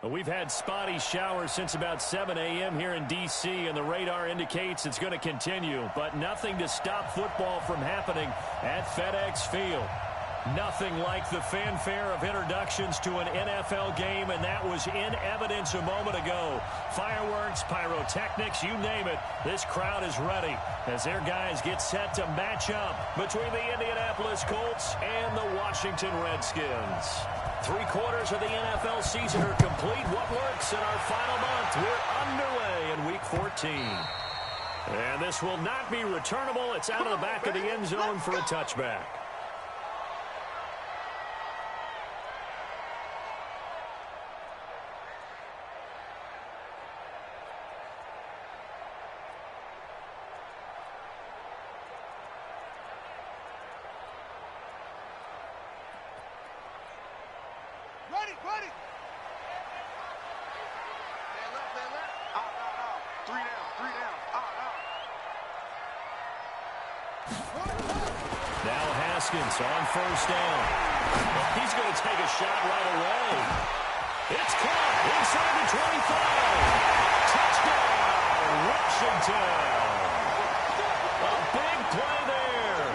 Well, we've had spotty showers since about 7 a.m. here in D.C., and the radar indicates it's going to continue, but nothing to stop football from happening at FedEx Field. Nothing like the fanfare of introductions to an NFL game, and that was in evidence a moment ago. Fireworks, pyrotechnics, you name it. This crowd is ready as their guys get set to match up between the Indianapolis Colts and the Washington Redskins. 3/4 of the NFL season are complete. What works in our final month? We're underway in Week 14. And this will not be returnable. It's out of the back of the end zone for a touchback. On first down. He's going to take a shot right away. It's caught inside the 25. Touchdown, Washington. A big play there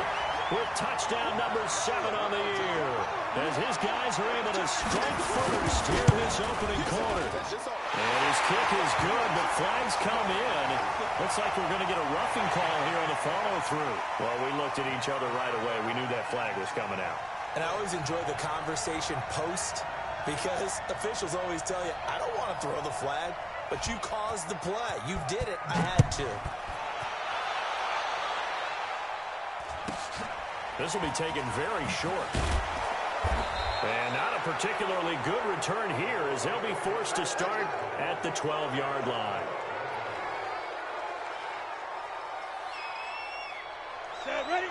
with touchdown number 7 on the year as his guys are able to strike first here in this opening quarter. And his kick is good, but flags come in. Looks like we're going to get a roughing call here on the follow-through. Well, we looked at each other right away. We knew that flag was coming out. And I always enjoy the conversation post because officials always tell you, I don't want to throw the flag, but you caused the play. You did it. I had to. This will be taken very short. And not a particularly good return here as they'll be forced to start at the 12-yard line. Set, ready?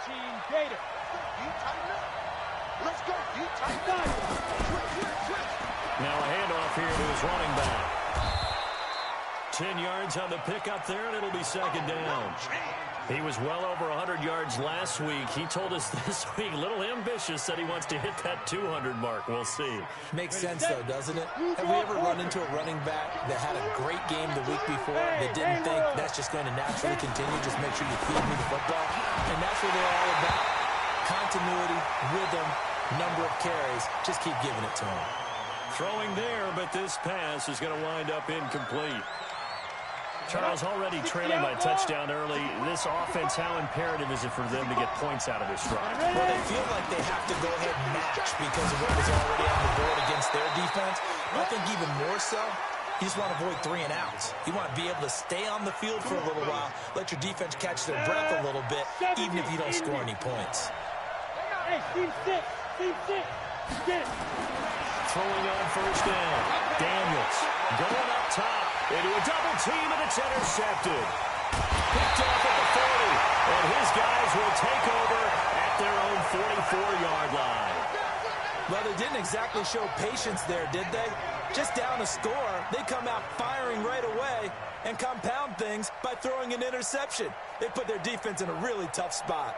18, Gator. You tighten up. Let's go. You tighten up. Now a handoff here to his running back. 10 yards on the pickup there, and it'll be second down. He was well over 100 yards last week. He told us this week, a little ambitious, that he wants to hit that 200 mark. We'll see. Makes sense, though, doesn't it? Have we ever run into a running back that had a great game the week before that didn't think that's just going to naturally continue? Just make sure you feed me the football. And that's what they're all about. Continuity, rhythm, number of carries. Just keep giving it to him. Throwing there, but this pass is going to wind up incomplete. Charles, already trailing by touchdown early. This offense, how imperative is it for them to get points out of this drive? Well, they feel like they have to go ahead and match because of what was already on the board against their defense. I think even more so, you just want to avoid 3 and outs. You want to be able to stay on the field for a little while, let your defense catch their breath a little bit, even if you don't score any points. Hey, team 6. Get it. Throwing on first down. Daniels going up top into a double team, and it's intercepted. Picked off at the 40, and his guys will take over at their own 44-yard line. Well, they didn't exactly show patience there, did they? Just down a score, they come out firing right away and compound things by throwing an interception. They put their defense in a really tough spot.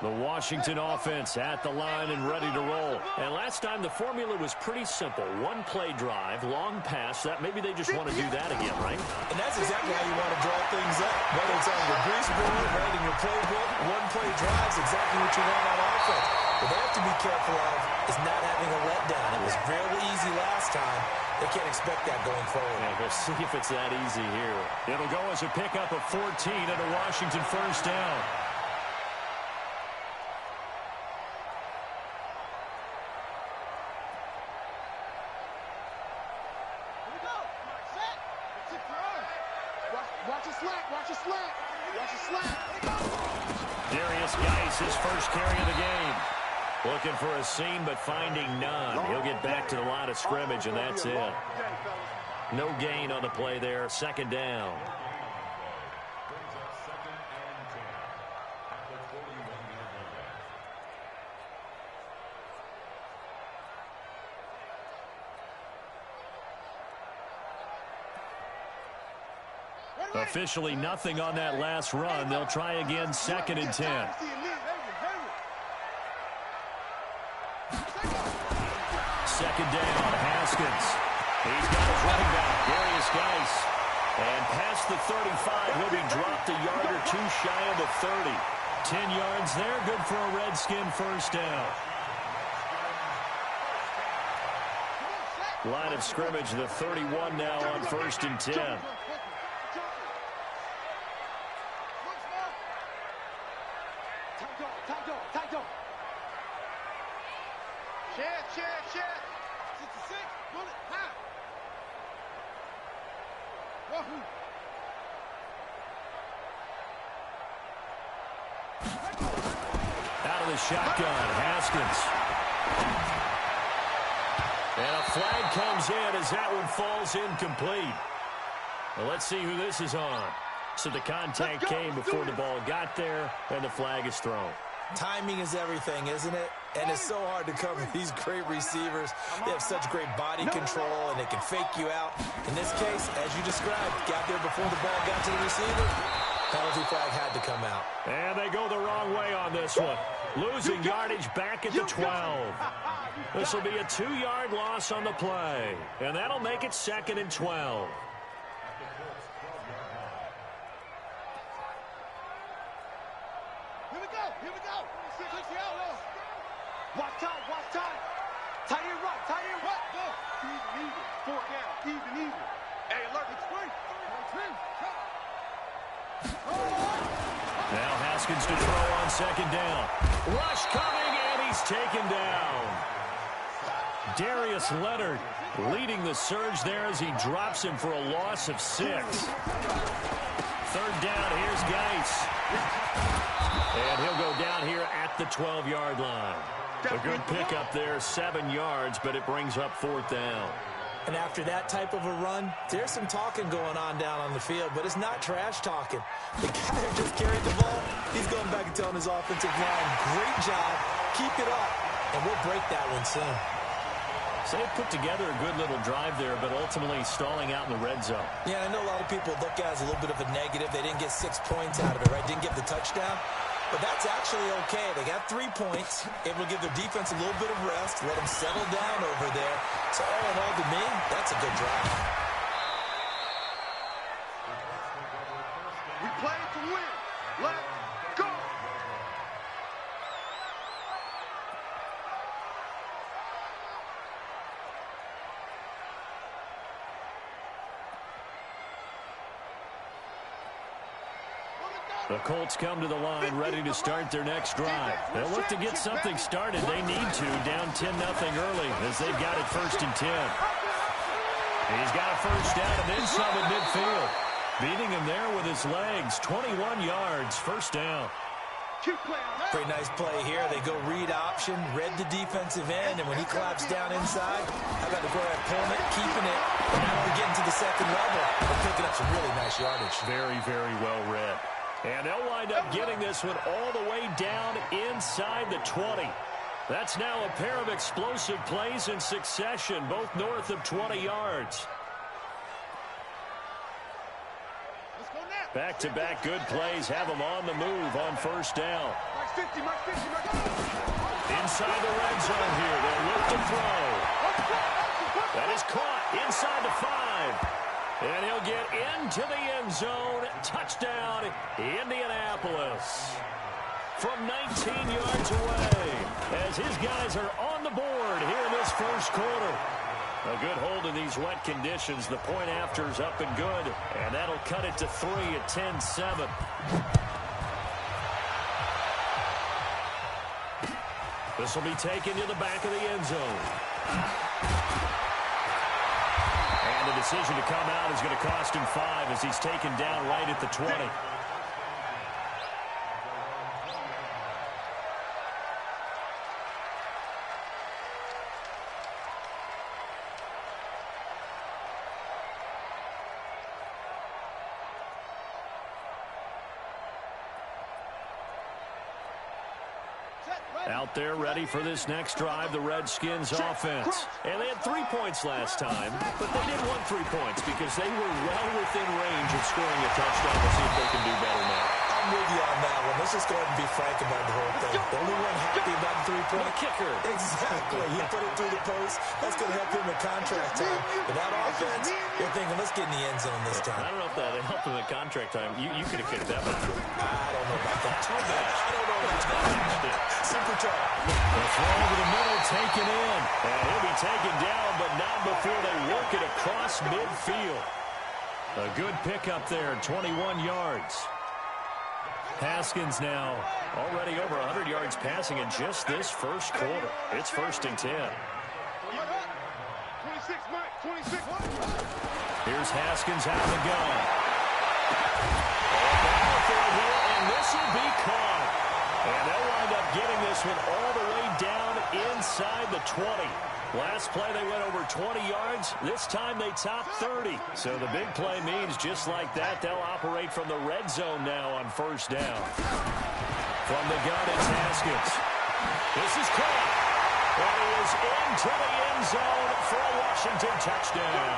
The Washington offense at the line and ready to roll. And last time the formula was pretty simple. One play drive, long pass. That maybe they just want to do that again, right? And that's exactly how you want to draw things up. Whether it's on your grease board, writing your playbook, one play drive is exactly what you want on offense. What they have to be careful of is not having a letdown. It was fairly easy last time. They can't expect that going forward. Yeah, we'll see if it's that easy here. It'll go as a pickup of 14 and a Washington first down. His first carry of the game. Looking for a seam, but finding none. He'll get back to the line of scrimmage, and that's it. No gain on the play there. Second down. Officially nothing on that last run. They'll try again, 2nd and 10. down. Haskins. He's got his running back, Darius Geis. And past the 35, he'll be dropped a yard or two shy of the 30. 10 yards there, good for a Redskin first down. Line of scrimmage, the 31 now on 1st and 10. Share. 66, bullet, high. Wahoo. Out of the shotgun, Haskins. And a flag comes in as that one falls incomplete. Well, let's see who this is on. So the contact came before the ball got there, and the flag is thrown. Timing is everything, isn't it? And it's so hard to cover these great receivers. They have such great body control, and they can fake you out. In this case, as you described, got there before the ball got to the receiver. Penalty flag had to come out. And they go the wrong way on this one. Losing yardage back at the 12. This will be a 2-yard loss on the play. And that'll make it 2nd and 12. Here we go. Watch time. Tight end right. Go. Even. 4 down. Even. Hey, alert. It's free. Now Haskins to throw on 2nd down. Rush coming, and he's taken down. Darius Leonard leading the surge there as he drops him for a loss of 6. 3rd down, here's Geis. And he'll go down here at the 12-yard line. A good pickup there, 7 yards, but it brings up 4th down. And after that type of a run, there's some talking going on down on the field, but it's not trash talking. The guy who just carried the ball, he's going back and telling his offensive line, great job, keep it up, and we'll break that one soon. So they put together a good little drive there, but ultimately stalling out in the red zone. Yeah, I know a lot of people look at it as a little bit of a negative. They didn't get 6 points out of it, right? Didn't get the touchdown. But that's actually okay. They got 3 points. It will give their defense a little bit of rest, let them settle down over there. So all in all, to me, that's a good drive. We play to win. Let's go. The Colts come to the line ready to start their next drive. They'll look to get something started. They need to, down 10-0 early as they've got it 1st and 10. He's got a first down and then some at midfield. Beating him there with his legs, 21 yards, 1st down. Pretty nice play here. They go read option, read the defensive end, and when he claps down inside, how about the quarterback pulling it, keeping it, and now we're getting to the 2nd level. They're picking up some really nice yardage. Very, very well read. And they'll wind up getting this one all the way down inside the 20. That's now a pair of explosive plays in succession, both north of 20 yards. Back-to-back good plays have them on the move on 1st down. Inside the red zone here. They'll look to throw. That is caught inside the 5. And he'll get into the end zone. Touchdown, Indianapolis. From 19 yards away as his guys are on the board here in this 1st quarter. A good hold in these wet conditions. The point after is up and good. And that'll cut it to 3 at 10-7. This will be taken to the back of the end zone. And the decision to come out is going to cost him 5 as he's taken down right at the 20. Out there ready for this next drive, the Redskins offense. And they had 3 points last time, but they didn't want 3 points because they were well within range of scoring a touchdown. We'll see if they can do better now. I'm with you on that one. Let's just go ahead and be frank about the whole thing. The only one happy about the three-point kicker. Exactly. He put it through the post. That's going to help him in contract time. But that offense, you're thinking, let's get in the end zone this time. I don't know if that helped him in contract time. You could have kicked that one. I don't know about that. I don't know about that. Super tough. The throw over the middle, taken in. And he'll be taken down, but not before they work it across midfield. A good pickup there, 21 yards. Haskins now already over 100 yards passing in just this first quarter. It's 1st and 10. 26, Mike. 26. Here's Haskins out of the gun. And this will be caught. And they'll wind up getting this one all the way down inside the 20. Last play they went over 20 yards. This time they top 30. So the big play means just like that, they'll operate from the red zone now on 1st down. From the gun, it's Haskins. This is caught. And he is into the end zone for a Washington touchdown.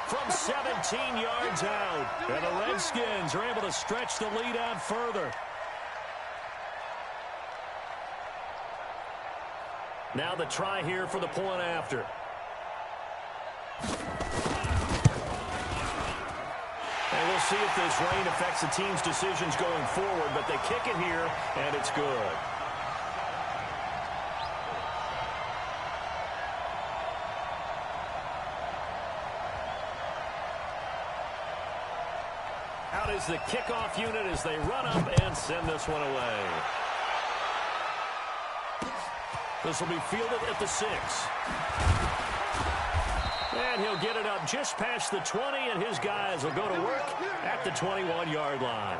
From 17 yards out. And the Redskins are able to stretch the lead out further. Now the try here for the point after. And we'll see if this rain affects the team's decisions going forward, but they kick it here, and it's good. Out is the kickoff unit as they run up and send this one away. This will be fielded at the 6. And he'll get it up just past the 20, and his guys will go to work at the 21-yard line.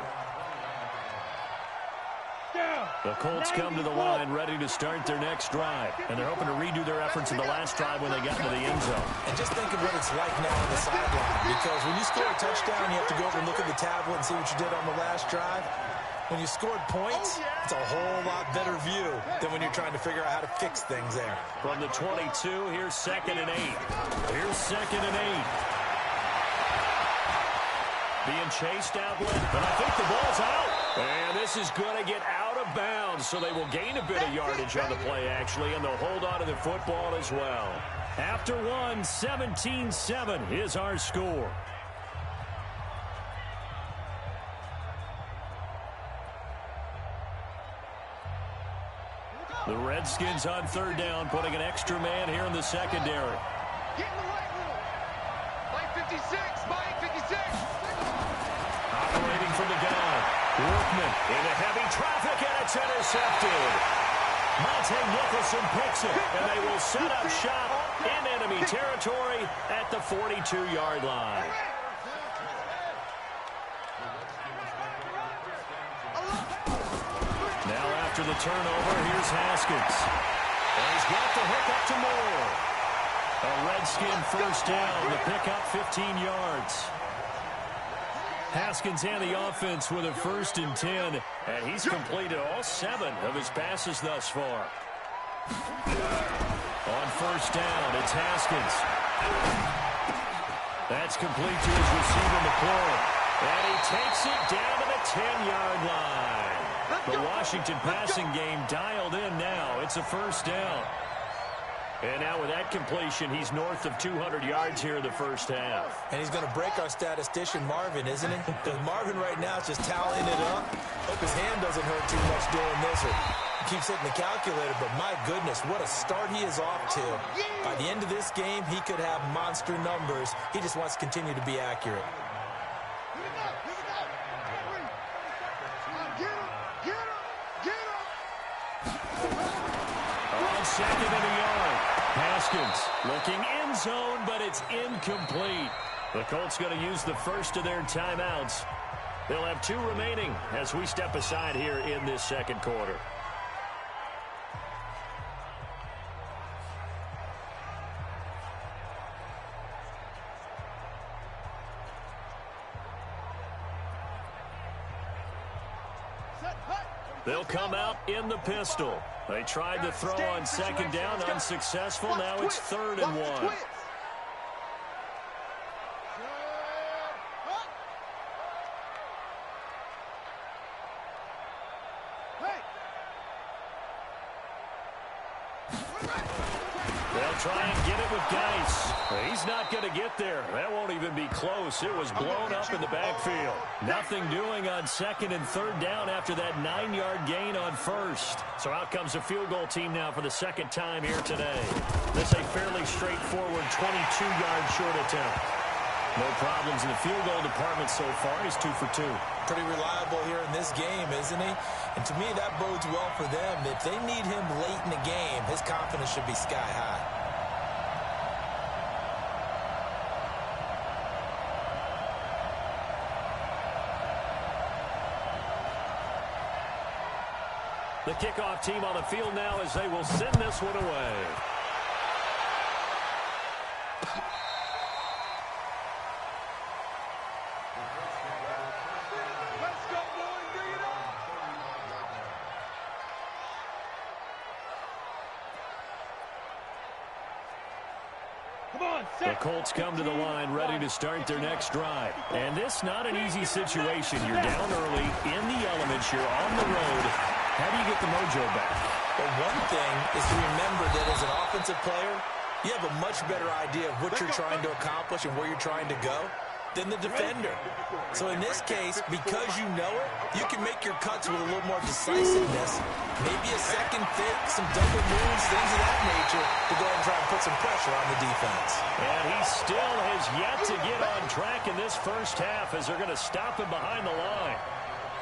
The Colts come to the line ready to start their next drive. And they're hoping to redo their efforts in the last drive when they got into the end zone. And just think of what it's like now on the sideline. Because when you score a touchdown, you have to go over and look at the tablet and see what you did on the last drive. When you scored points, it's a whole lot better view than when you're trying to figure out how to fix things there. From the 22, here's 2nd and 8. Here's 2nd and 8. Being chased out left, but I think the ball's out. And this is going to get out of bounds, so they will gain a bit of yardage on the play, actually, and they'll hold on to the football as well. After one, 17-7 is our score. The Redskins on 3rd down, putting an extra man here in the secondary. Get in the right room. Mike 56. Mike 56. Operating from the gun. Workman into heavy traffic, and it's intercepted. Monte Nicholson picks it, and they will set up shop in enemy territory at the 42-yard line. Now after the turnover, here's Haskins. And he's got the hook up to Moore. A Redskin 1st down, the pickup 15 yards. Haskins and the offense with a 1st and 10, and he's completed all 7 of his passes thus far. On 1st down, it's Haskins. That's complete to his receiver, McClure. And he takes it down to the 10-yard line. The Washington passing game dialed in now. It's a 1st down. And now with that completion, he's north of 200 yards here in the 1st half. And he's going to break our statistician, Marvin, isn't he? Because Marvin right now is just tallying it up. Hope his hand doesn't hurt too much doing this. Or he keeps hitting the calculator, but my goodness, what a start he is off to. By the end of this game, he could have monster numbers. He just wants to continue to be accurate. On 2nd and a yard. Haskins looking end zone, but it's incomplete. The Colts going to use the first of their timeouts. They'll have 2 remaining as we step aside here in this 2nd quarter. They'll come out in the pistol. They tried to throw on 2nd down, unsuccessful. Now it's 3rd and 1. They'll try and get it with Geis. He's not going to get there. That won't even be close. It was blown up in the backfield. Nothing doing on second and third down after that 9-yard gain on first. So out comes the field goal team now for the second time here today. This is a fairly straightforward 22-yard short attempt. No problems in the field goal department so far. He's 2 for 2. Pretty reliable here in this game, isn't he? And to me, that bodes well for them. If they need him late in the game, his confidence should be sky high. The kickoff team on the field now as they will send this one away. The Colts come to the line ready to start their next drive. And this not an easy situation. You're down early, in the elements, you're on the road. How do you get the mojo back? Well, one thing is to remember that as an offensive player, you have a much better idea of what you're trying to accomplish and where you're trying to go than the defender. So in this case, because you know it, you can make your cuts with a little more decisiveness. Maybe a second fake, some double moves, things of that nature to go ahead and try and put some pressure on the defense. And he still has yet to get on track in this first half as they're going to stop him behind the line.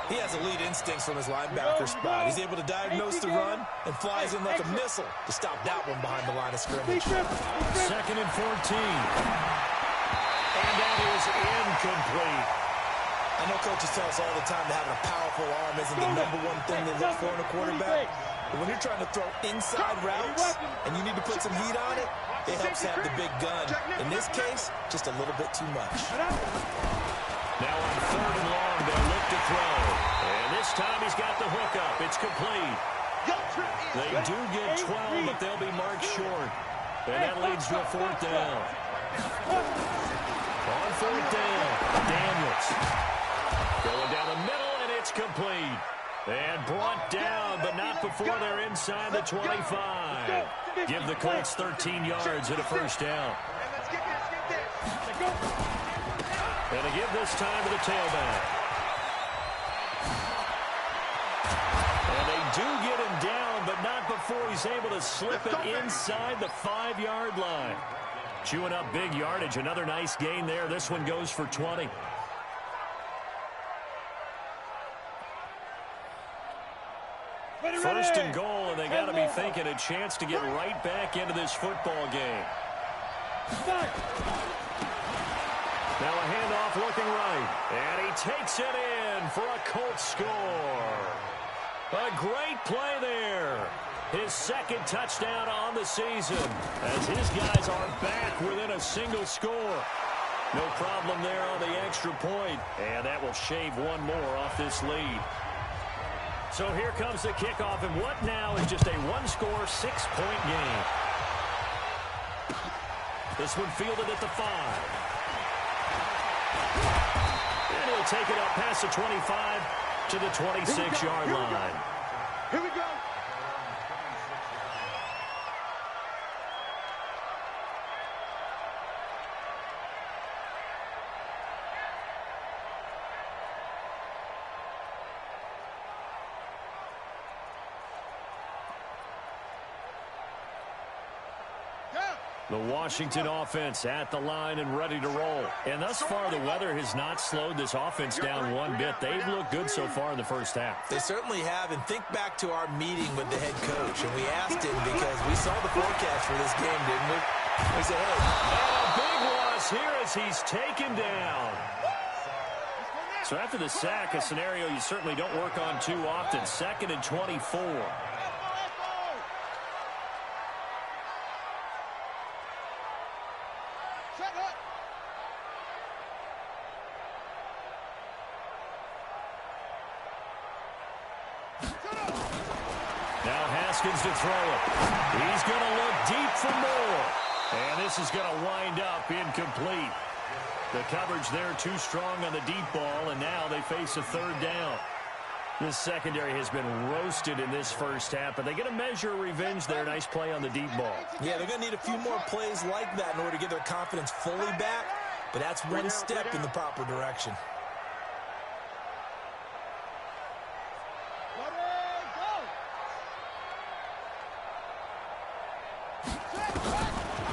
He has elite instincts from his linebacker spot. He's able to diagnose the run and flies in like a missile to stop that one behind the line of scrimmage. Second and 14. And that is incomplete. I know coaches tell us all the time that having a powerful arm isn't the #1 thing they look for in a quarterback. But when you're trying to throw inside routes and you need to put some heat on it, it helps have the big gun. In this case, just a little bit too much. Now on third and long, they'll look to throw. And this time he's got the hook up. It's complete. They do get 12, but they'll be marked short. And that leads to a fourth down. On fourth down, Daniels. Going down the middle, and it's complete. And brought down, but not before they're inside the 25. Give the Colts 13 yards and a first down. And they give this time to the tailback. And they do get him down, but not before he's able to slip it inside the 5-yard line. Chewing up big yardage. Another nice gain there. This one goes for 20. First and goal, and they got to be thinking a chance to get right back into this football game. Now a handoff looking right, and he takes it in for a Colts score. A great play there. His second touchdown on the season as his guys are back within a single score. No problem there on the extra point, and that will shave one more off this lead. So here comes the kickoff, and what now is just a one-score, 6-point game. This one fielded at the 5. And he'll take it up past the 25 to the 26-yard line. Here we go. The Washington offense at the line and ready to roll. And thus far, the weather has not slowed this offense down one bit. They've looked good so far in the first half. They certainly have. And think back to our meeting with the head coach. And we asked him because we saw the forecast for this game, didn't we? We said, hey. And a big loss here as he's taken down. So after the sack, a scenario you certainly don't work on too often. Second and 24. To throw it. He's going to look deep for more. And this is going to wind up incomplete. The coverage there too strong on the deep ball, and now they face a third down. The secondary has been roasted in this first half, but they get a measure of revenge there. Nice play on the deep ball. Yeah, they're going to need a few more plays like that in order to get their confidence fully back, but that's one step in the proper direction.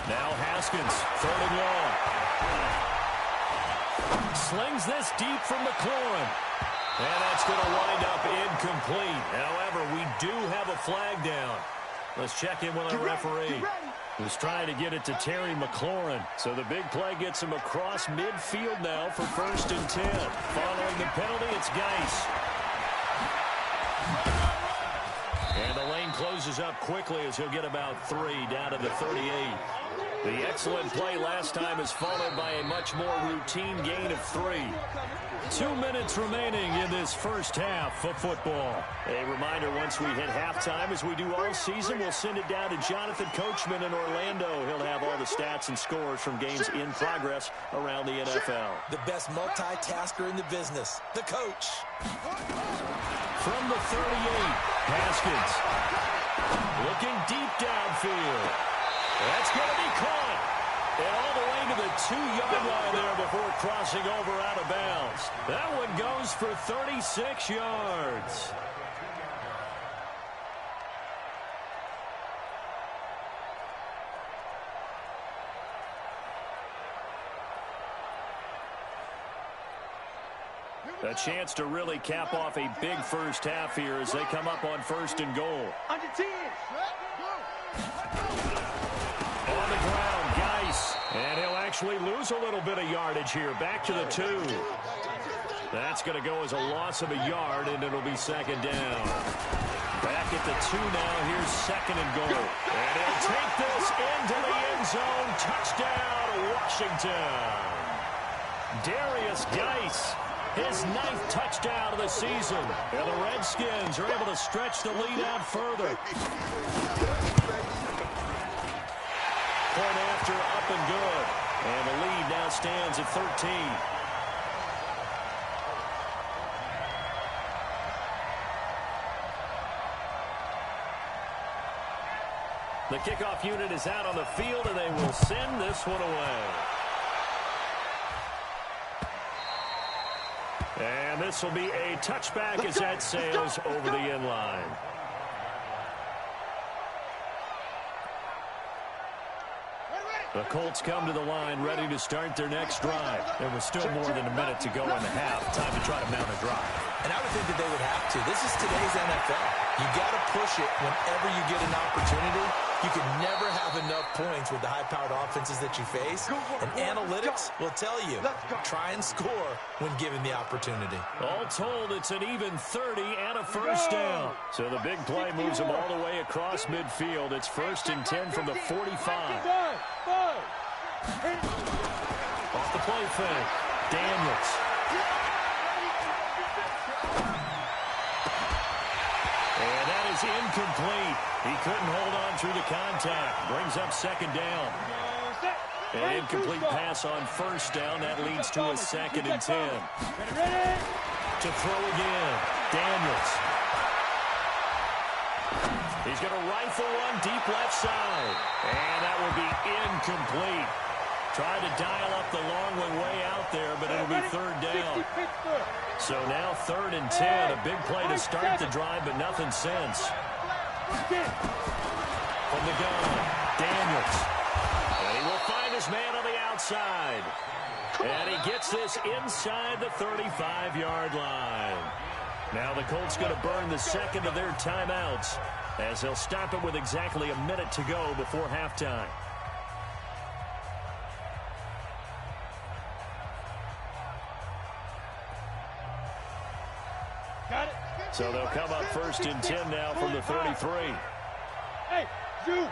Now Haskins, 3rd and long. Slings this deep from McLaurin. And that's going to wind up incomplete. However, we do have a flag down. Let's check in with our referee. He's trying to get it to Terry McLaurin. So the big play gets him across midfield now for 1st and 10. Following the penalty, it's Geis. And the lane closes up quickly as he'll get about 3 down to the 38. The excellent play last time is followed by a much more routine gain of 3. 2 minutes remaining in this first half of football. A reminder, once we hit halftime, as we do all season, we'll send it down to Jonathan Coachman in Orlando. He'll have all the stats and scores from games in progress around the NFL. The best multitasker in the business, the coach. From the 38, Haskins. Looking deep downfield. That's going to be caught. And all the way to the 2-yard line there before crossing over out of bounds. That one goes for 36 yards. A chance to really cap off a big first half here as they come up on 1st and goal. Under 10. On the ground, Geis. And he'll actually lose a little bit of yardage here. Back to the 2. That's going to go as a loss of a yard, and it'll be 2nd down. Back at the 2 now. Here's 2nd and goal. And he'll take this into the end zone. Touchdown, Washington. Darius Geis. His 9th touchdown of the season. And the Redskins are able to stretch the lead out further. Point after, up and good. And the lead now stands at 13. The kickoff unit is out on the field, and they will send this one away. And this will be a touchback as that sails over the end line. The Colts come to the line ready to start their next drive. There was still more than a minute to go in the half. Time to try to mount a drive. And I would think that they would have to. This is today's NFL. You got to push it whenever you get an opportunity. You can never have enough points with the high-powered offenses that you face. And analytics will tell you, try and score when given the opportunity. All told, it's an even 30 and a first down. So the big play moves them all the way across midfield. It's 1st and 10 from the 45. Off the play fake. Daniels. And that is incomplete. He couldn't hold on through the contact. Brings up 2nd down. An incomplete pass on 1st down. That leads to a 2nd and 10. To throw again. Daniels. He's going to rifle one deep left side. And that will be incomplete. Tried to dial up the long one way out there, but it'll be 3rd down. So now 3rd and 10. A big play to start the drive, but nothing since. From the gun, Daniels. And he will find his man on the outside. And he gets this inside the 35-yard line. Now the Colts going to burn the 2nd of their timeouts as they'll stop it with exactly a minute to go before halftime. So they'll come up 1st and 10 now from the 33. Hey, you.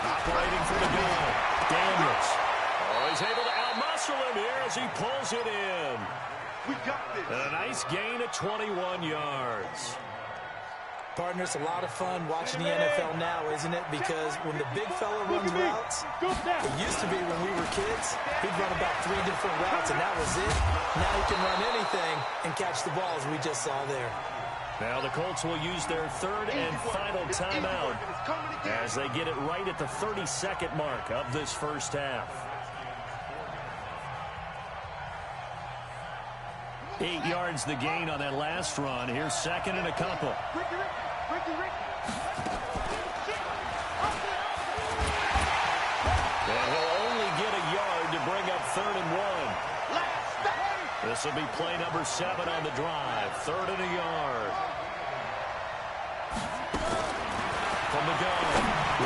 Operating for the goal. Daniels. Oh, he's able to outmuscle him here as he pulls it in. We got this. And a nice gain of 21 yards. Partner, it's a lot of fun watching the NFL now, isn't it? Because when the big fella runs routes, it used to be when we were kids, he'd run about 3 different routes, and that was it. Now he can run anything and catch the ball, as we just saw there. Now the Colts will use their third and final timeout as they get it right at the 30-second mark of this first half. 8 yards the gain on that last run. Here's second and a couple. And he'll only get a yard to bring up 3rd and 1. This will be play number 7 on the drive. 3rd and a yard. From the gun,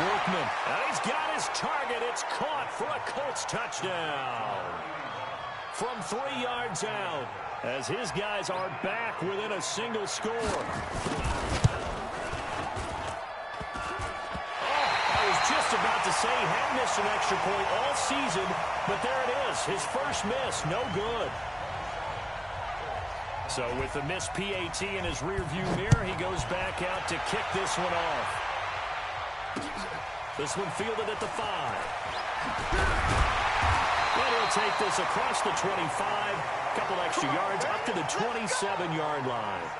Workman. And he's got his target. It's caught for a Colts touchdown. From 3 yards out, as his guys are back within a single score. I was just about to say he hadn't missed an extra point all season, but there it is. His first miss, no good. So with the missed PAT in his rearview mirror, he goes back out to kick this one off. This one fielded at the 5. And he'll take this across the 25, couple extra yards up to the 27-yard line.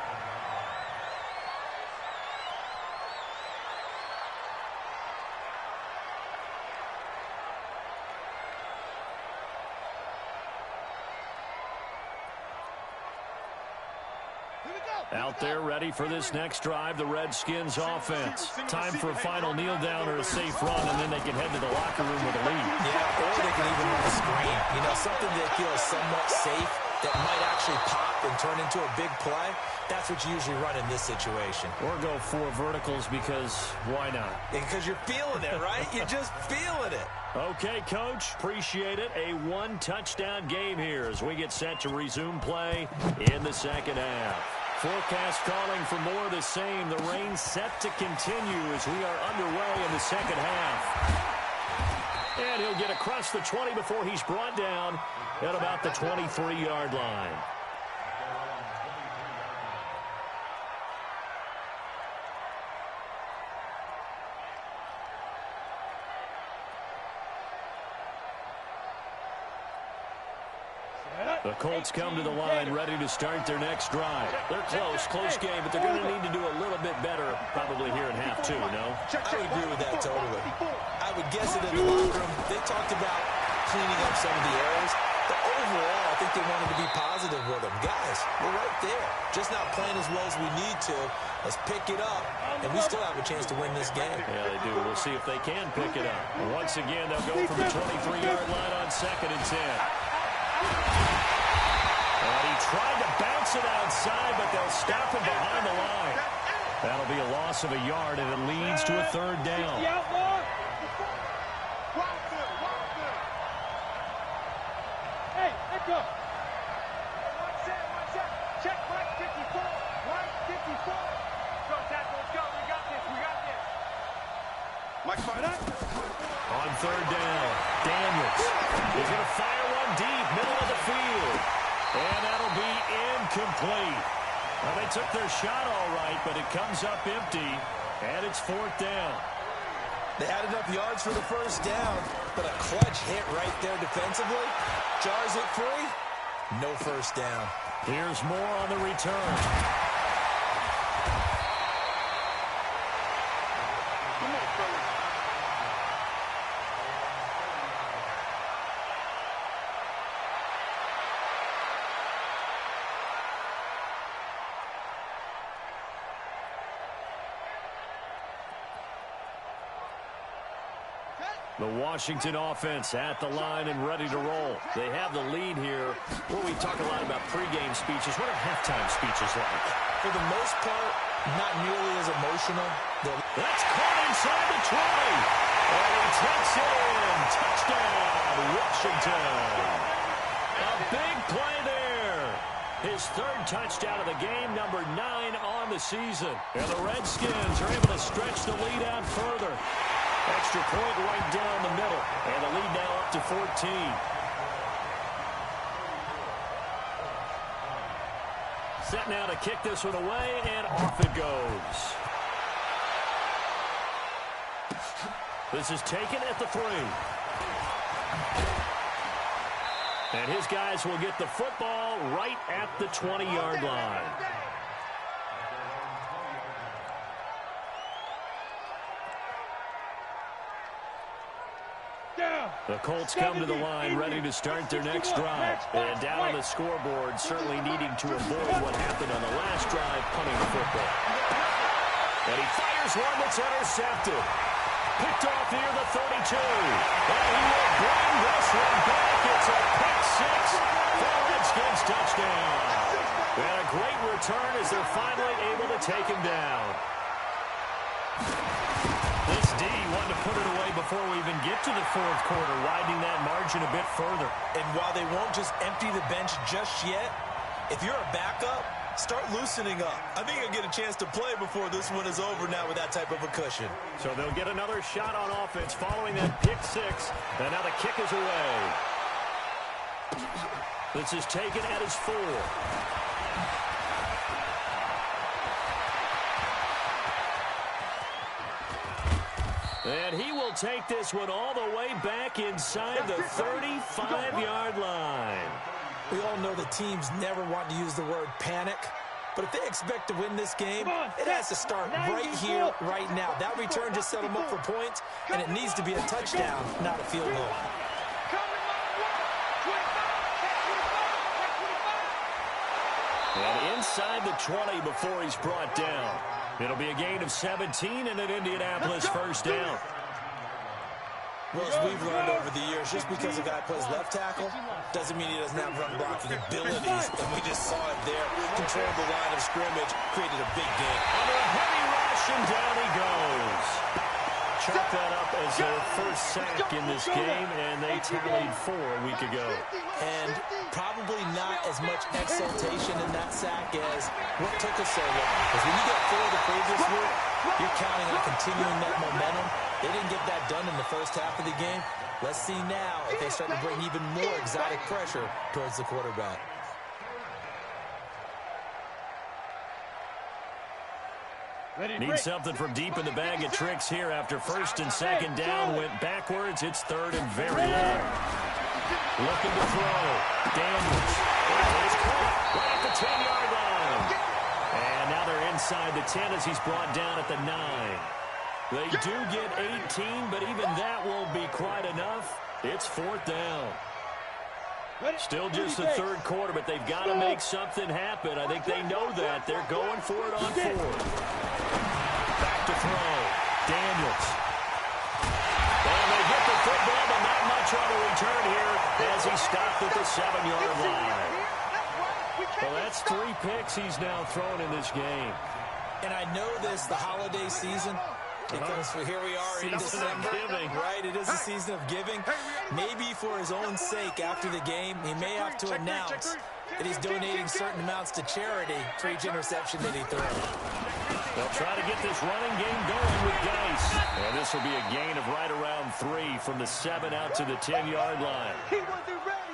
Out there ready for this next drive, the Redskins offense. Time for a final kneel down or a safe run, and then they can head to the locker room with a lead. Yeah, or they can even run a screen. You know, something that feels somewhat safe that might actually pop and turn into a big play. That's what you usually run in this situation. Or go 4 verticals because why not? Because you're feeling it, right? You're just feeling it. Okay, Coach, appreciate it. A 1-touchdown game here as we get set to resume play in the second half. Forecast calling for more of the same. The rain set to continue as we are underway in the second half. And he'll get across the 20 before he's brought down at about the 23-yard line. The Colts come to the line ready to start their next drive. They're close game, but they're going to need to do a little bit better probably here in half 2, no? I would agree with that totally. I would guess it in the locker room. They talked about cleaning up some of the errors, but overall, I think they wanted to be positive with them. Guys, we're right there. Just not playing as well as we need to. Let's pick it up, and we still have a chance to win this game. Yeah, they do. We'll see if they can pick it up. Once again, they'll go from the 23-yard line on 2nd and 10. And he tried to bounce it outside, but they'll stop him behind the line. That'll be a loss of a yard, and it leads to a 3rd down. Hey, let's go. One set. Check right 54. Right 54. Go, tackle, let's go. We got this. Mike, fire that. On 3rd down, Daniels is going to fire one deep, middle of the field. And that'll be incomplete. Well, they took their shot all right, but it comes up empty, and it's 4th down. They had enough yards for the first down, but a clutch hit right there defensively. Jars it free. No first down. Here's more on the return. Come on, fellas. The Washington offense at the line and ready to roll. They have the lead here. Well, we talk a lot about pregame speeches. What are halftime speeches like? For the most part, not nearly as emotional. That's caught inside the 20. And he takes it in. Touchdown, Washington. A big play there. His 3rd touchdown of the game, number 9 on the season. And the Redskins are able to stretch the lead out further. Extra point right down the middle. And the lead now up to 14. Set now to kick this one away, and off it goes. This is taken at the 3. And his guys will get the football right at the 20-yard line. The Colts come to the line ready to start their next drive. And down on the scoreboard, certainly needing to avoid what happened on the last drive, punting the football. And he fires one that's intercepted. Picked off near the 32. And he will bring this one back. It's a pick 6 for the Redskins touchdown. And a great return as they're finally able to take him down. This D wanted to put it away before we even get to the fourth quarter, widening that margin a bit further. And while they won't just empty the bench just yet, if you're a backup, start loosening up. I think you'll get a chance to play before this one is over now with that type of a cushion. So they'll get another shot on offense following that pick 6. And now the kick is away. This is taken at his 4. And he will take this one all the way back inside the 35-yard line. We all know that teams never want to use the word panic, but if they expect to win this game, it has to start right here, right now. That return just set them up for points, and it needs to be a touchdown, not a field goal. And inside the 20 before he's brought down. It'll be a gain of 17 and an Indianapolis first down. Well, as we've learned over the years, just because a guy plays left tackle doesn't mean he doesn't have run blocking abilities. And we just saw it there. Controlled the line of scrimmage, created a big game. Under a heavy rush, and down he goes. Chalk that up as their first sack in this game, and they tallied 4 a week ago. And probably not as much exultation in that sack as what took us so long. Because when you get 4 the previous week, you're counting on continuing that momentum. They didn't get that done in the first half of the game. Let's see now if they start to bring even more exotic pressure towards the quarterback. Need something from deep in the bag of tricks here after first and second down. Went backwards. It's third and very low. Looking to throw. Daniels. It's caught right at the 10-yard line. And now they're inside the 10 as he's brought down at the 9. They do get 18, but even that won't be quite enough. It's fourth down. Still just the third quarter, but they've got to make something happen. I think they know that. They're going for it on fourth. Back to throw. Daniels. And they get the football, but not much on the return here as he stopped at the 7-yard line. Well, that's 3 picks he's now thrown in this game. And I know this, the holiday season, because here we are in December, right? It is a season of giving. Maybe for his own sake after the game, he may have to announce that he's donating certain amounts to charity for each interception that he throws. They'll try to get this running game going with Geis. And this will be a gain of right around 3 from the 7 out to the 10-yard line.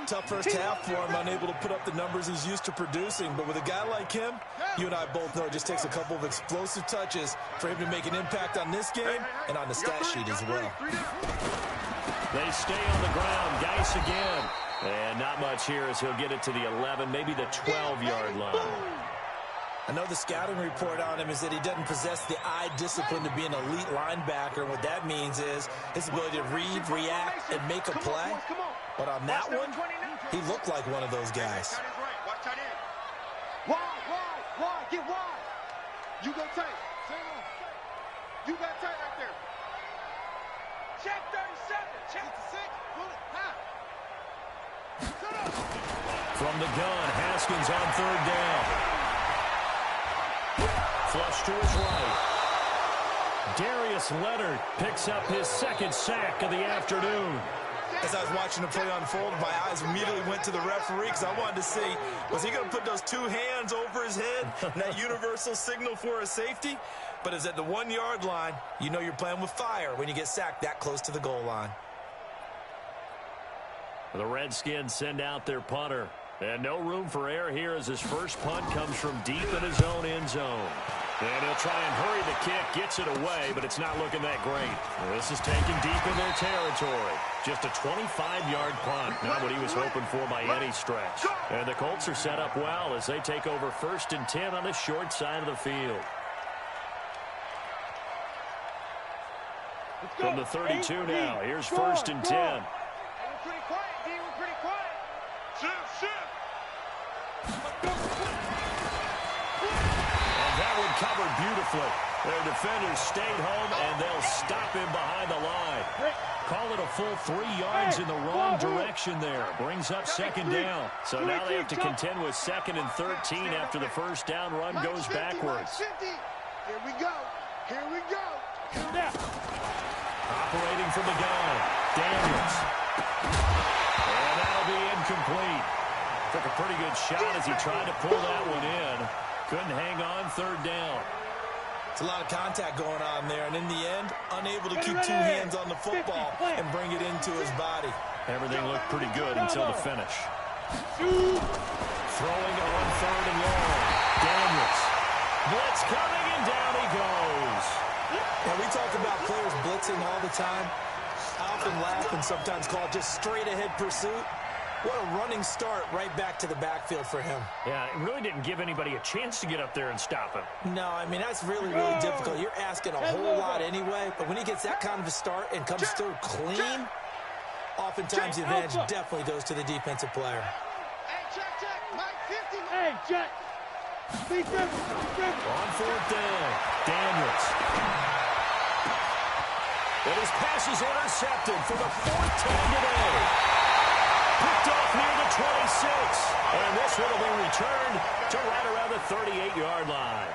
Tough first half for him, unable to put up the numbers he's used to producing. But with a guy like him, you and I both know it just takes a couple of explosive touches for him to make an impact on this game and on the stat sheet as well. They stay on the ground. Geis again. And not much here as he'll get it to the 11, maybe the 12-yard line. I know the scouting report on him is that he doesn't possess the eye discipline to be an elite linebacker. What that means is his ability to read, react, and make a play. But on that one, he looked like one of those guys. Wide, get wide. You go tight. You got tight right there. Check 37. Check 6. Pull it. From the gun, Haskins on third down. Flush to his right. Darius Leonard picks up his second sack of the afternoon. As I was watching the play unfold, my eyes immediately went to the referee because I wanted to see, was he going to put those 2 hands over his head and that universal signal for a safety? But it's at the 1-yard line. You know you're playing with fire when you get sacked that close to the goal line. The Redskins send out their punter. And no room for error here as his first punt comes from deep in his own end zone. And he'll try and hurry the kick, gets it away, but it's not looking that great. This is taken deep in their territory. Just a 25-yard punt, not what he was hoping for by any stretch. And the Colts are set up well as they take over 1st and 10 on the short side of the field. From the 32 now, here's 1st and 10. We're pretty quiet, D. We're pretty quiet. Shift. And that one covered beautifully. Their defenders stayed home, and they'll stop him behind the line. Call it a full 3 yards in the wrong direction there. Brings up 2nd down. So now they have to contend with 2nd and 13 after the first down run goes backwards. Here we go. Operating from the gun, Daniels. And that'll be incomplete. Took a pretty good shot as he tried to pull that one in. Couldn't hang on 3rd down. It's a lot of contact going on there, and in the end, unable to keep 2 hands on the football and bring it into his body. Everything looked pretty good until the finish. Throwing on 3rd and long. Daniels. Blitz coming, and down he goes. And we talk about players blitzing all the time. I often laugh and sometimes call it just straight-ahead pursuit. What a running start right back to the backfield for him. Yeah, it really didn't give anybody a chance to get up there and stop him. No, I mean, that's really, really difficult. You're asking a whole lot anyway, but when he gets that kind of a start and comes through clean, oftentimes the advantage definitely goes to the defensive player. Hey, check. Mike 50. Hey, check. On 4th down, Daniels. But his pass is intercepted for the 4th time today. Picked off near the 26. And this one will be returned to right around the 38-yard line.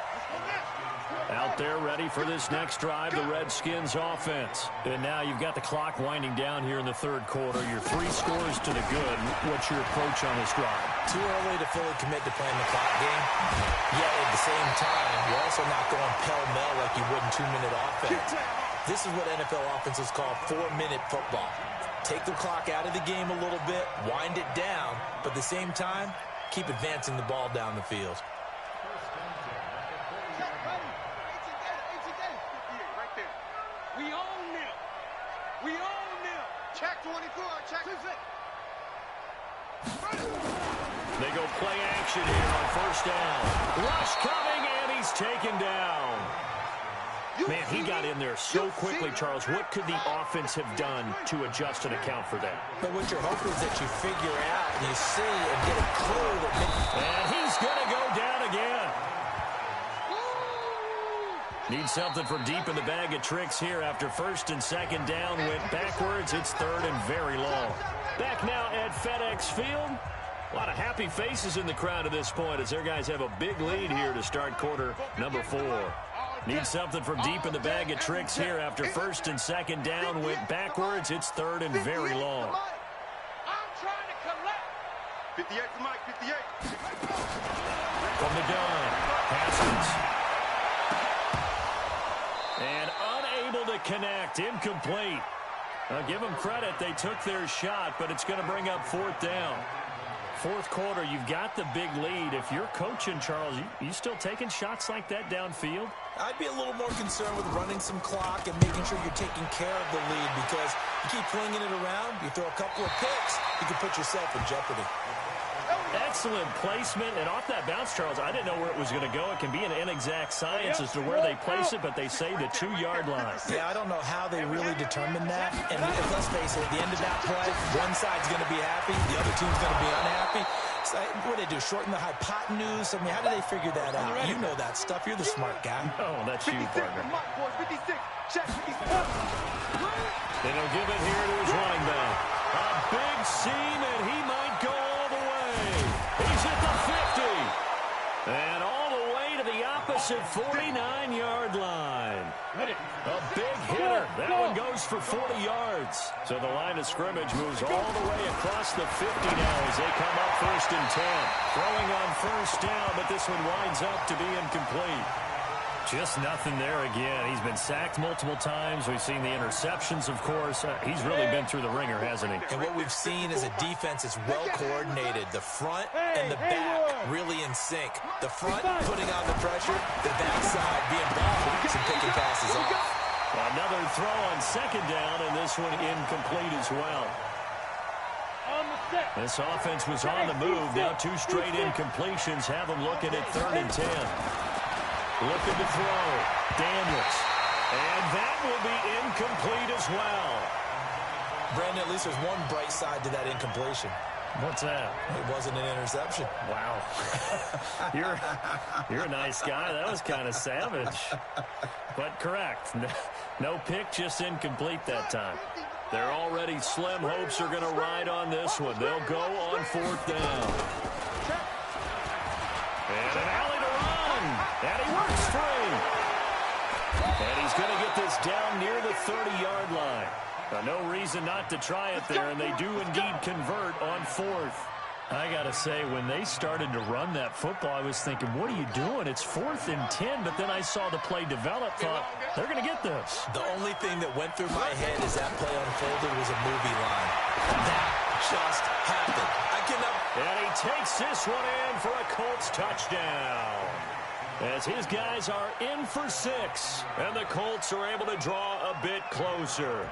Out there ready for this next drive, the Redskins offense. And now you've got the clock winding down here in the 3rd quarter. You're 3 scores to the good. What's your approach on this drive? Too early to fully commit to playing the clock game. Yet at the same time, you're also not going pell-mell like you would in 2-minute offense. This is what NFL offenses call 4-minute football. Take the clock out of the game a little bit, wind it down, but at the same time, keep advancing the ball down the field. We own them. Check 24. Check 6. They go play action here on 1st down. Rush coming, and he's taken down. Man, he got in there so quickly, Charles. What could the offense have done to adjust and account for that? But what you're hoping is that you figure out, you see, and get a clue that... And he's going to go down again. Need something from deep in the bag of tricks here after 1st and 2nd down went backwards. It's 3rd and very long. Back now at FedEx Field. A lot of happy faces in the crowd at this point as their guys have a big lead here to start quarter number 4. Need something from deep in the bag of tricks here after 1st and 2nd down went backwards. It's 3rd and very long. I'm trying to collect. 58 to Mike, 58. From the gun, Haskins. And unable to connect, incomplete. Now give them credit, they took their shot, but it's going to bring up 4th down. 4th quarter, you've got the big lead. If you're coaching, Charles, you still taking shots like that downfield? I'd be a little more concerned with running some clock and making sure you're taking care of the lead because you keep flinging it around, you throw a couple of picks, you can put yourself in jeopardy. Excellent placement, and off that bounce, Charles, I didn't know where it was going to go. It can be an inexact science as to where they place it, but they say the 2-yard line. Yeah, I don't know how they really determine that. And let's face it, at the end of that play, one side's going to be happy, the other team's going to be unhappy. So, what do they do, shorten the hypotenuse? I mean, how do they figure that out? You know that stuff. You're the smart guy. Oh, that's you, partner. 56. Check 56. They don't give it here to his running back. A big seam, and he might go all the way. He's at the 50. And all the way to the opposite 49-yard line. A big hitter. That one goes for 40 yards. So the line of scrimmage moves all the way across the 50 now as they come up 1st and 10. Throwing on 1st down, but this one winds up to be incomplete. Just nothing there again. He's been sacked multiple times. We've seen the interceptions, of course. He's really been through the ringer, hasn't he? And what we've seen is a defense that's well coordinated. The front and the back really in sync. The front putting on the pressure, the backside being ball and picking passes off. Another throw on second down, and this one incomplete as well. This offense was on the move. Now 2 straight incompletions have them looking at 3rd and 10. Looking to throw. Daniels. And that will be incomplete as well. Brandon, at least there's one bright side to that incompletion. What's that? It wasn't an interception. Wow. You're a nice guy. That was kind of savage. But correct. No pick, just incomplete that time. They're already slim hopes are going to ride on this one. They'll go on 4th down. And an alley to run. And he works free. And he's going to get this down near the 30-yard line. No reason not to try it there, and they do indeed convert on 4th. I got to say, when they started to run that football, I was thinking, what are you doing? It's 4th and 10, but then I saw the play develop, thought, they're going to get this. The only thing that went through my head as that play unfolded was a movie line. That just happened. And he takes this one in for a Colts touchdown. As his guys are in for 6, and the Colts are able to draw a bit closer.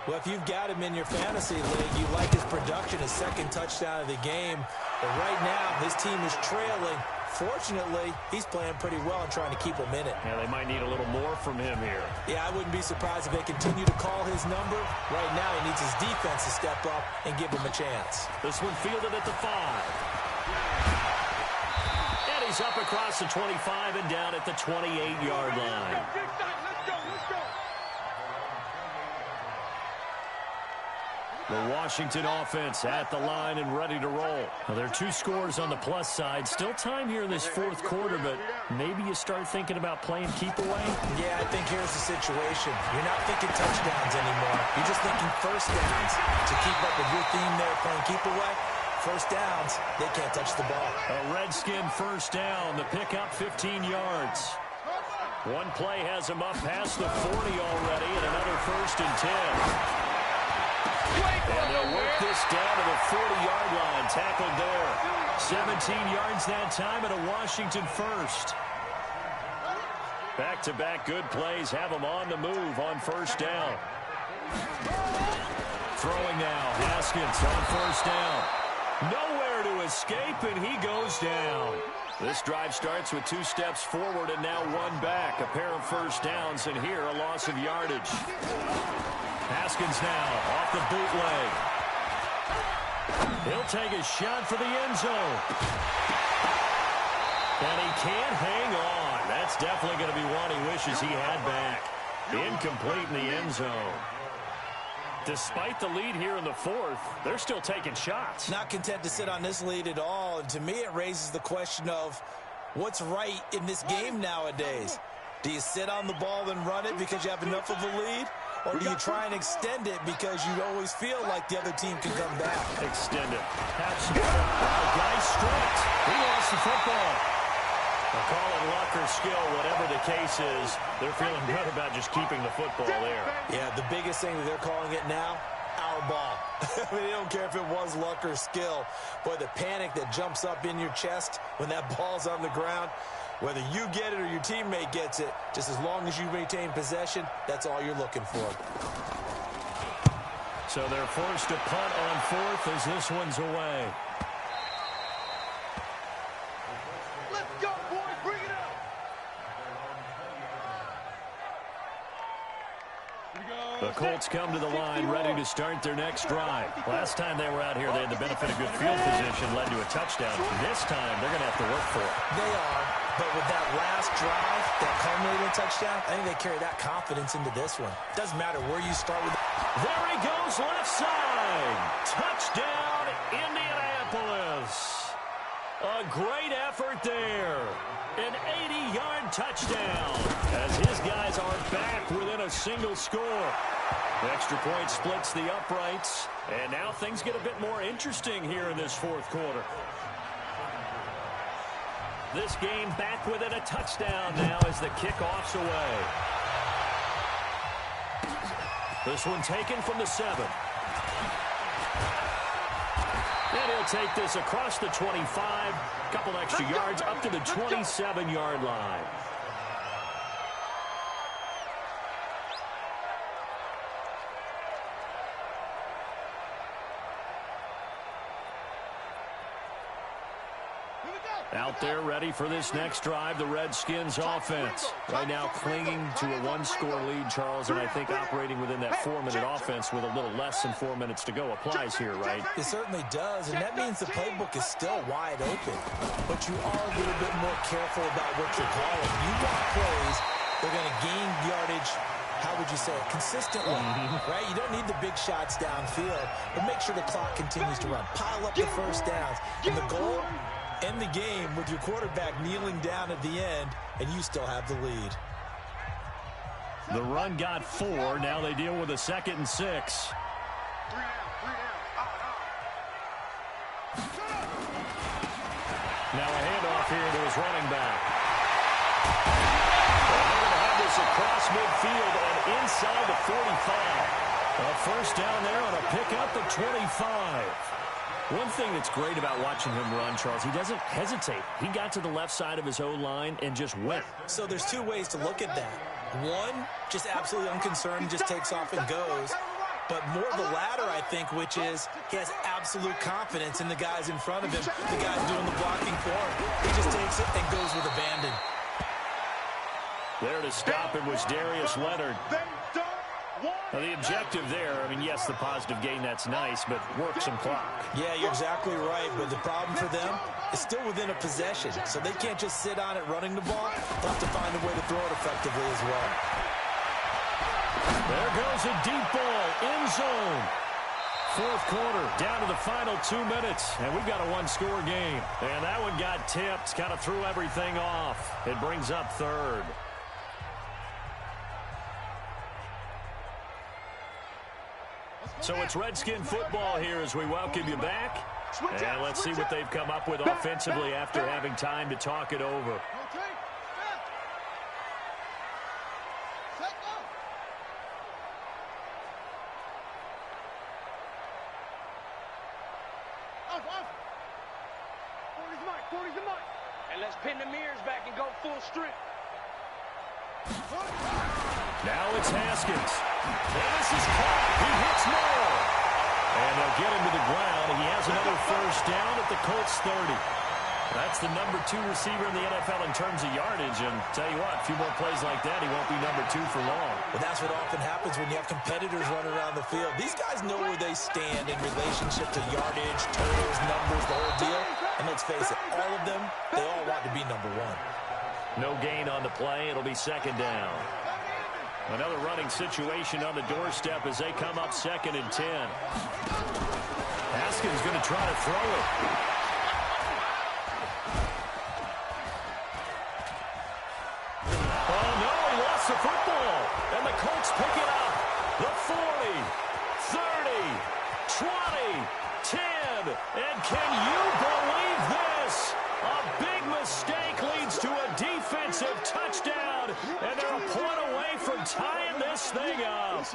Well, if you've got him in your fantasy league, you like his production, his 2nd touchdown of the game. But right now, his team is trailing. Fortunately, he's playing pretty well and trying to keep him in it. Yeah, they might need a little more from him here. Yeah, I wouldn't be surprised if they continue to call his number. Right now, he needs his defense to step up and give him a chance. This one fielded at the 5. And he's up across the 25 and down at the 28-yard line. The Washington offense at the line and ready to roll. Well, there are 2 scores on the plus side. Still time here in this 4th quarter, but maybe you start thinking about playing keep away? Yeah, I think here's the situation. You're not thinking touchdowns anymore. You're just thinking first downs. To keep up with your theme there, playing keep away, first downs, they can't touch the ball. A Redskin first down. The pickup 15 yards. One play has him up past the 40 already, and another 1st and 10. And they'll work this down to the 40-yard line. Tackled there. 17 yards that time and a Washington first. Back-to-back good plays have them on the move on 1st down. Throwing now. Haskins on 1st down. Nowhere to escape, and he goes down. This drive starts with 2 steps forward and now 1 back. A pair of 1st downs, and here a loss of yardage. Haskins now off the bootleg. He'll take a shot for the end zone. And he can't hang on. That's definitely going to be one he wishes he had back. Incomplete in the end zone. Despite the lead here in the 4th, they're still taking shots. Not content to sit on this lead at all. And to me, it raises the question of what's right in this game nowadays. Do you sit on the ball and run it because you have enough of a lead? Or do you try and extend it because you always feel like the other team can come back? Extend it. Absolutely. Wow, guy's stripped. He lost the football. They'll call it luck or skill, whatever the case is. They're feeling good about just keeping the football there. Yeah, the biggest thing that they're calling it now, our ball. I mean, they don't care if it was luck or skill. Boy, the panic that jumps up in your chest when that ball's on the ground, whether you get it or your teammate gets it, just as long as you maintain possession, that's all you're looking for. So they're forced to punt on 4th as this one's away. Let's go, boys. Bring it up. The Colts come to the line ready to start their next drive. Last time they were out here, they had the benefit of good field position, led to a touchdown. This time, they're going to have to work for it. They are, but with that last drive, that culminating touchdown, I think they carry that confidence into this one. Doesn't matter where you start with. There he goes, left side. Touchdown, Indianapolis. A great effort there. An 80-yard touchdown as his guys are back within a single score. The extra point splits the uprights, and now things get a bit more interesting here in this 4th quarter. This game back within a touchdown now as the kickoff's away. This one taken from the 7. And he'll take this across the 25, a couple extra yards up to the 27-yard line. Out there ready for this next drive, the Redskins offense. Right now clinging to a one-score lead, Charles, and I think operating within that 4-minute offense with a little less than 4 minutes to go applies here, right? It certainly does, and that means the playbook is still wide open. But you are a little bit more careful about what you're calling. You want plays that are going to gain yardage, how would you say it, consistently, right? You don't need the big shots downfield, but make sure the clock continues to run. Pile up the first downs. And the goal, end the game with your quarterback kneeling down at the end, and you still have the lead. The run got 4. Now they deal with a 2nd and 6. Now a handoff here to his running back. They're going to have this across midfield and inside the 45. A first down there on a pickup at 25. One thing that's great about watching him run, Charles, he doesn't hesitate. He got to the left side of his O-line and just went. So there's two ways to look at that. One, just absolutely unconcerned, just takes off and goes. But more the latter, I think, which is he has absolute confidence in the guys in front of him, the guys doing the blocking for him. He just takes it and goes with abandon. There to stop him was Darius Leonard. Now, the objective there, I mean, yes, the positive gain, that's nice, but work some clock. Yeah, you're exactly right, but the problem for them is still within a possession, so they can't just sit on it running the ball. They'll have to find a way to throw it effectively as well. There goes a deep ball, end zone. Fourth quarter, down to the final 2 minutes, and we've got a one-score game. And that one got tipped, kind of threw everything off. It brings up third. So it's Redskin football here as we welcome you back. And let's see what they've come up with offensively after having time to talk it over. And let's pin the mirrors back and go full strip. Now it's Haskins. And this is caught. He hits more. And they'll get him to the ground. And he has another first down at the Colts 30. That's the number 2 receiver in the NFL in terms of yardage. And tell you what, a few more plays like that, he won't be number 2 for long. But that's what often happens when you have competitors running around the field. These guys know where they stand in relationship to yardage, totals, numbers, the whole deal. And let's face it, all of them, they all want to be number 1. No gain on the play. It'll be second down. Another running situation on the doorstep as they come up 2nd and 10. Haskins going to try to throw it. Oh, no, he lost the football. And the Colts pick it up. The 40, 30, 20, 10. And can you believe this? A big mistake leads to a defensive touchdown, and they're a point away from tying this thing up.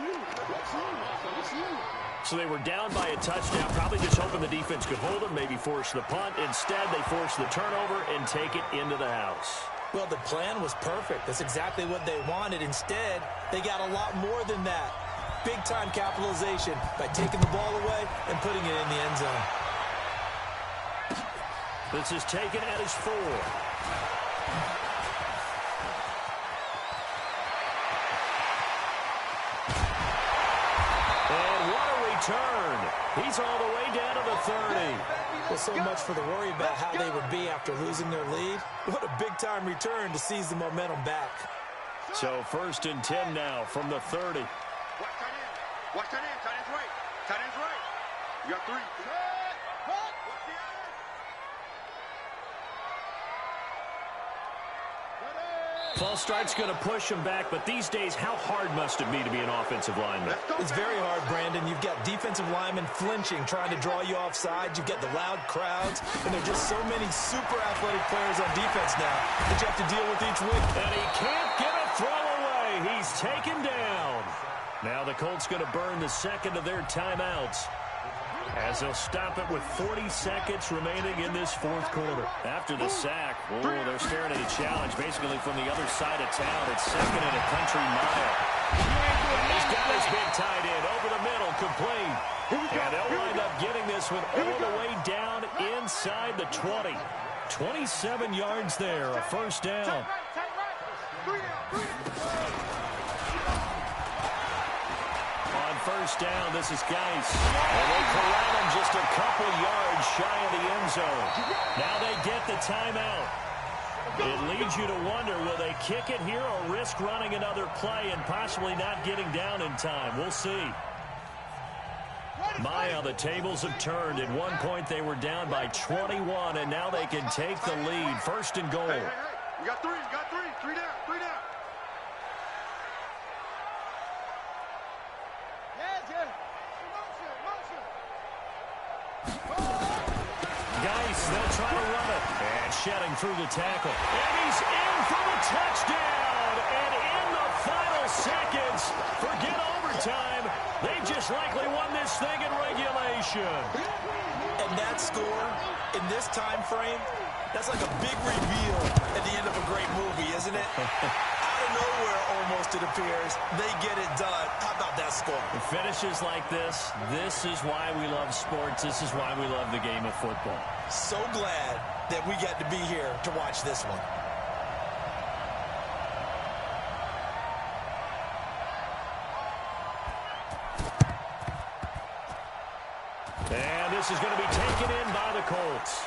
So they were down by a touchdown, probably just hoping the defense could hold them, maybe force the punt. Instead, they force the turnover and take it into the house. Well, the plan was perfect. That's exactly what they wanted. Instead, they got a lot more than that. Big-time capitalization by taking the ball away and putting it in the end zone. This is taken at his 4. And what a return. He's all the way down to the 30. Well, so much for the worry about how they would be after losing their lead. What a big-time return to seize the momentum back. So 1st and 10 now from the 30. Watch tight end. Tight end's right. Tight end's right. You got 3. False start's going to push him back, but these days, how hard must it be to be an offensive lineman? It's very hard, Brandon. You've got defensive linemen flinching, trying to draw you offside. You've got the loud crowds, and there are just so many super athletic players on defense now that you have to deal with each week. And he can't get a throw away. He's taken down. Now the Colts going to burn the second of their timeouts. As they'll stop it with 40 seconds remaining in this fourth quarter. After the sack, they're staring at a challenge basically from the other side of town. It's second and a country mile. And he's got his big tight end over the middle, complete. And they'll wind up getting this one all the way down inside the 20. 27 yards there, a first down. On first down, this is Geis. And they corral him just a couple yards shy of the end zone. Now they get the timeout. It leads you to wonder, will they kick it here or risk running another play and possibly not getting down in time? We'll see. My, the tables have turned. At one point, they were down by 21, and now they can take the lead. First and goal. Hey, you got three, three down, three down. Geis, they'll try to run it. And shedding through the tackle. And he's in for the touchdown. And in the final seconds, forget overtime. They just likely won this thing in regulation. And that score, in this time frame, that's like a big reveal at the end of a great movie, isn't it? Out of nowhere, almost, it appears. They get it done. How about that score? The finishes like this is why we love sports. This is why we love the game of football. So glad that we got to be here to watch this one. And this is going to be taken in by the Colts.